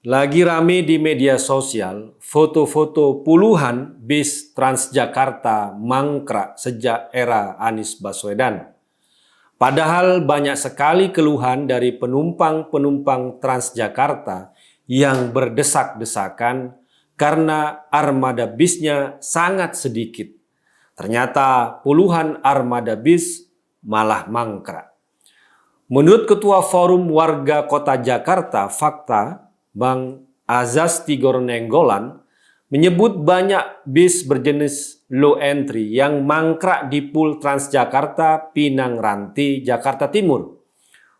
Lagi rame di media sosial, foto-foto puluhan bis Transjakarta mangkrak sejak era Anies Baswedan. Padahal banyak sekali keluhan dari penumpang-penumpang Transjakarta yang berdesak-desakan karena armada bisnya sangat sedikit. Ternyata puluhan armada bis malah mangkrak. Menurut Ketua Forum Warga Kota Jakarta, Fakta, Bang Azaz Tigor Nenggolan, menyebut banyak bis berjenis low entry yang mangkrak di Pool Transjakarta Pinang Ranti, Jakarta Timur.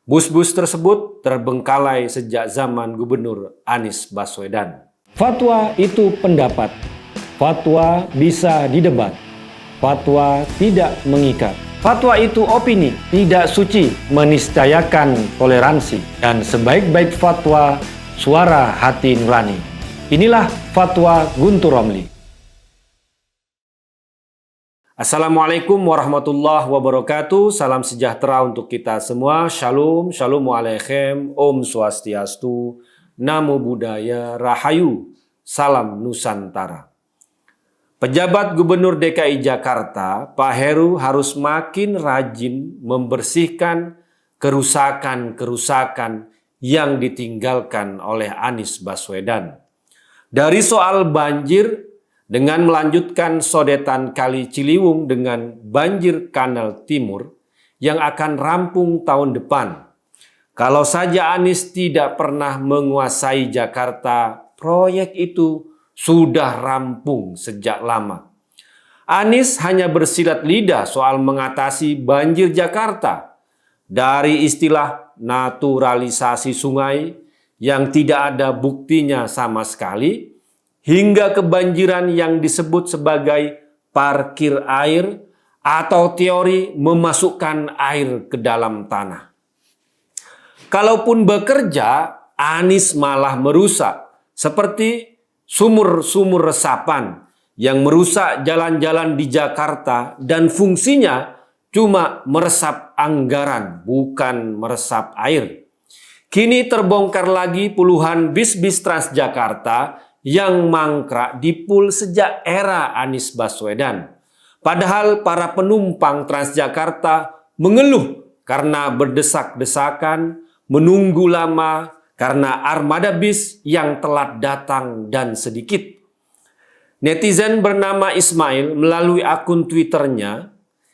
Bus-bus tersebut terbengkalai sejak zaman Gubernur Anies Baswedan. Fatwa itu pendapat, fatwa bisa didebat, fatwa tidak mengikat. Fatwa itu opini, tidak suci, meniscayakan toleransi, dan sebaik-baik fatwa suara hati nurani. Inilah Fatwa Guntur Romli. Assalamualaikum warahmatullahi wabarakatuh. Salam sejahtera untuk kita semua. Shalom, shalom alaikum, Om Swastiastu, Namo Buddhaya, Rahayu, Salam Nusantara. Pejabat Gubernur DKI Jakarta, Pak Heru harus makin rajin membersihkan kerusakan-kerusakan yang ditinggalkan oleh Anies Baswedan. Dari soal banjir dengan melanjutkan sodetan Kali Ciliwung dengan banjir Kanal Timur yang akan rampung tahun depan. Kalau saja Anies tidak pernah menguasai Jakarta, proyek itu sudah rampung sejak lama. Anies hanya bersilat lidah soal mengatasi banjir Jakarta. Dari istilah naturalisasi sungai yang tidak ada buktinya sama sekali, hingga kebanjiran yang disebut sebagai parkir air atau teori memasukkan air ke dalam tanah. Kalaupun bekerja, Anies malah merusak, seperti sumur-sumur resapan yang merusak jalan-jalan di Jakarta dan fungsinya cuma meresap anggaran, bukan meresap air. Kini terbongkar lagi puluhan bis-bis Transjakarta yang mangkrak di Pool sejak era Anies Baswedan. Padahal para penumpang Transjakarta mengeluh karena berdesak-desakan, menunggu lama karena armada bis yang telat datang dan sedikit. Netizen bernama Ismail melalui akun Twitternya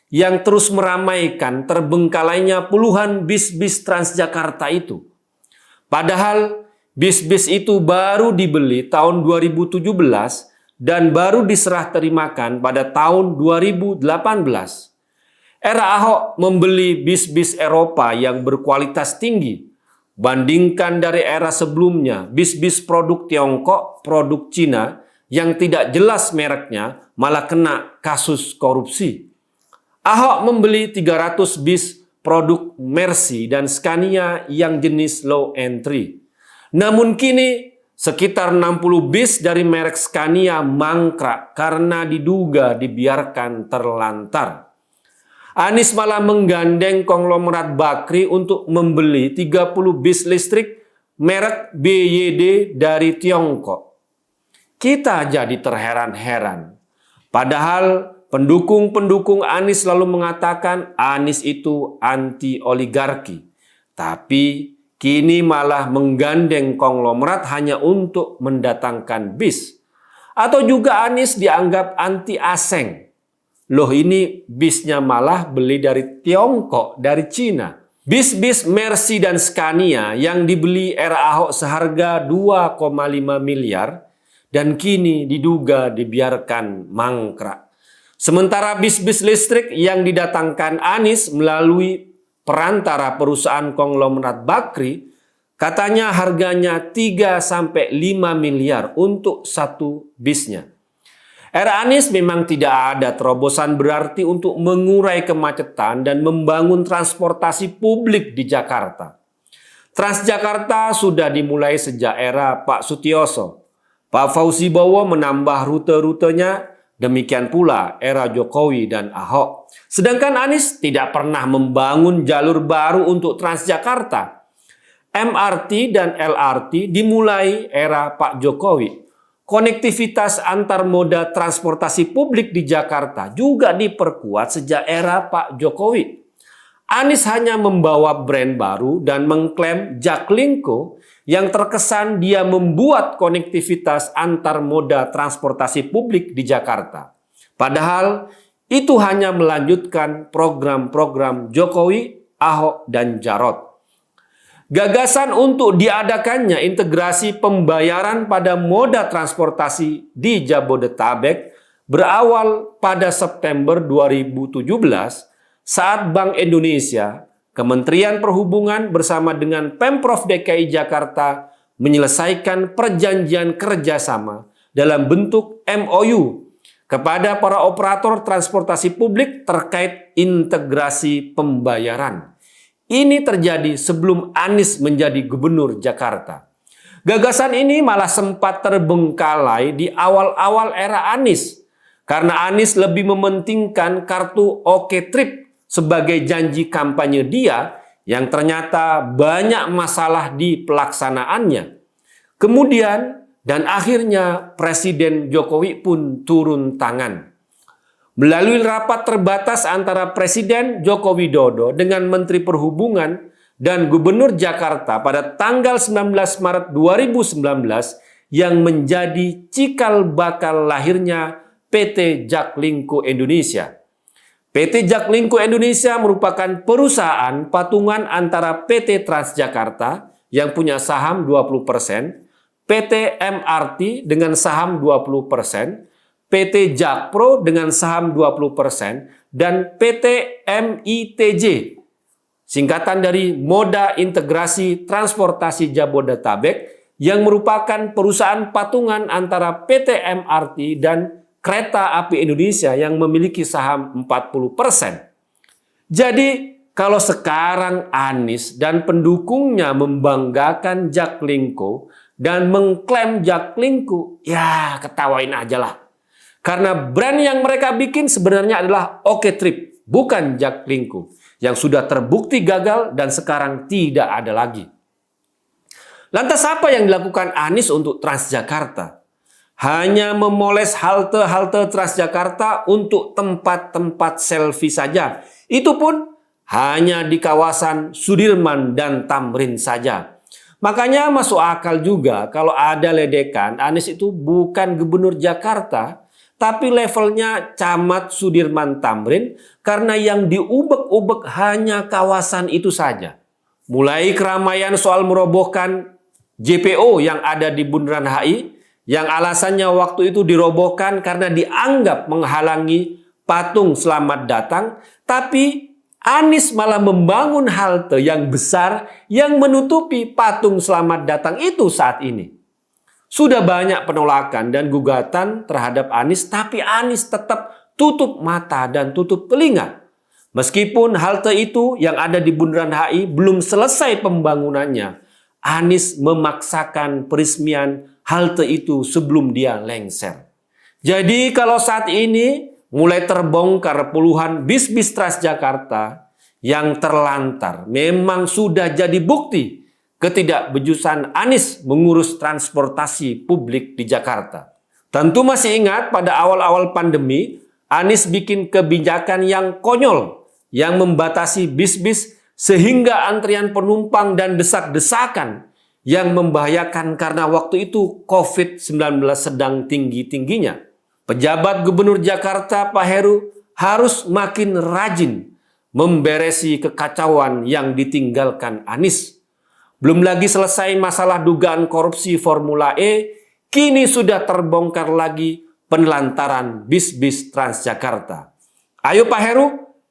yang terus meramaikan terbengkalainya puluhan bis-bis Transjakarta itu. Padahal bis-bis itu baru dibeli tahun 2017 dan baru diserah terimakan pada tahun 2018. Era Ahok membeli bis-bis Eropa yang berkualitas tinggi. Bandingkan dari era sebelumnya, bis-bis produk Tiongkok, produk Cina yang tidak jelas mereknya malah kena kasus korupsi. Ahok membeli 300 bis produk Mercy dan Scania yang jenis low entry. Namun kini sekitar 60 bis dari merek Scania mangkrak karena diduga dibiarkan terlantar. Anies malah menggandeng konglomerat Bakri untuk membeli 30 bis listrik merek BYD dari Tiongkok. Kita jadi terheran-heran. Padahal pendukung-pendukung Anies selalu mengatakan Anies itu anti oligarki. Tapi kini malah menggandeng konglomerat hanya untuk mendatangkan bis. Atau juga Anies dianggap anti asing. Loh, ini bisnya malah beli dari Tiongkok, dari Cina. Bis-bis Mercy dan Scania yang dibeli era Ahok seharga 2,5 miliar dan kini diduga dibiarkan mangkrak. Sementara bis-bis listrik yang didatangkan Anies melalui perantara perusahaan konglomerat Bakri katanya harganya 3-5 miliar untuk satu bisnya. Era Anies memang tidak ada terobosan berarti untuk mengurai kemacetan dan membangun transportasi publik di Jakarta. Transjakarta sudah dimulai sejak era Pak Sutioso. Pak Fauzi Bowo menambah rute-rutenya, demikian pula era Jokowi dan Ahok. Sedangkan Anies tidak pernah membangun jalur baru untuk Transjakarta. MRT dan LRT dimulai era Pak Jokowi. Konektivitas antar moda transportasi publik di Jakarta juga diperkuat sejak era Pak Jokowi. Anies hanya membawa brand baru dan mengklaim Jaklingko yang terkesan dia membuat konektivitas antar moda transportasi publik di Jakarta. Padahal itu hanya melanjutkan program-program Jokowi, Ahok, dan Jarot. Gagasan untuk diadakannya integrasi pembayaran pada moda transportasi di Jabodetabek berawal pada September 2017 saat Bank Indonesia, Kementerian Perhubungan bersama dengan Pemprov DKI Jakarta menyelesaikan perjanjian kerjasama dalam bentuk MOU kepada para operator transportasi publik terkait integrasi pembayaran. Ini terjadi sebelum Anies menjadi gubernur Jakarta. Gagasan ini malah sempat terbengkalai di awal-awal era Anies, karena Anies lebih mementingkan kartu Oke Trip sebagai janji kampanye dia yang ternyata banyak masalah di pelaksanaannya. Kemudian dan akhirnya Presiden Jokowi pun turun tangan. Melalui rapat terbatas antara Presiden Joko Widodo dengan Menteri Perhubungan dan Gubernur Jakarta pada tanggal 19 Maret 2019 yang menjadi cikal bakal lahirnya PT Jaklingko Indonesia. PT Jaklingko Indonesia merupakan perusahaan patungan antara PT Transjakarta yang punya saham 20%, PT MRT dengan saham 20%, PT Jakpro dengan saham 20%, dan PT MITJ, singkatan dari Moda Integrasi Transportasi Jabodetabek, yang merupakan perusahaan patungan antara PT MRT dan Kereta Api Indonesia yang memiliki saham 40%. Jadi, kalau sekarang Anies dan pendukungnya membanggakan Jaklingko dan mengklaim Jaklingko, ya ketawain aja lah. Karena brand yang mereka bikin sebenarnya adalah Oke Trip, bukan Jaklingko, yang sudah terbukti gagal dan sekarang tidak ada lagi. Lantas apa yang dilakukan Anies untuk Transjakarta? Hanya memoles halte-halte Transjakarta untuk tempat-tempat selfie saja. Itu pun hanya di kawasan Sudirman dan Tamrin saja. Makanya masuk akal juga kalau ada ledekan Anies itu bukan gubernur Jakarta, tapi levelnya camat Sudirman Tamrin karena yang diubek-ubek hanya kawasan itu saja. Mulai keramaian soal merobohkan JPO yang ada di Bundaran HI, yang alasannya waktu itu dirobohkan karena dianggap menghalangi patung selamat datang, tapi Anies malah membangun halte yang besar yang menutupi patung selamat datang itu saat ini. Sudah banyak penolakan dan gugatan terhadap Anies, tapi Anies tetap tutup mata dan tutup telinga. Meskipun halte itu yang ada di Bundaran HI belum selesai pembangunannya, Anies memaksakan peresmian halte itu sebelum dia lengser. Jadi kalau saat ini mulai terbongkar puluhan bis-bis Transjakarta yang terlantar, memang sudah jadi bukti ketidakbejusan Anies mengurus transportasi publik di Jakarta. Tentu masih ingat pada awal-awal pandemi, Anies bikin kebijakan yang konyol, yang membatasi bis-bis sehingga antrian penumpang dan desak-desakan yang membahayakan karena waktu itu COVID-19 sedang tinggi-tingginya. Pejabat Gubernur Jakarta Pak Heru harus makin rajin memberesi kekacauan yang ditinggalkan Anies. Belum lagi selesai masalah dugaan korupsi Formula E, kini sudah terbongkar lagi penelantaran bis-bis Transjakarta. Ayo Pak Heru,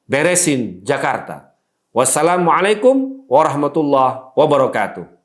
beresin Jakarta. Wassalamualaikum warahmatullahi wabarakatuh.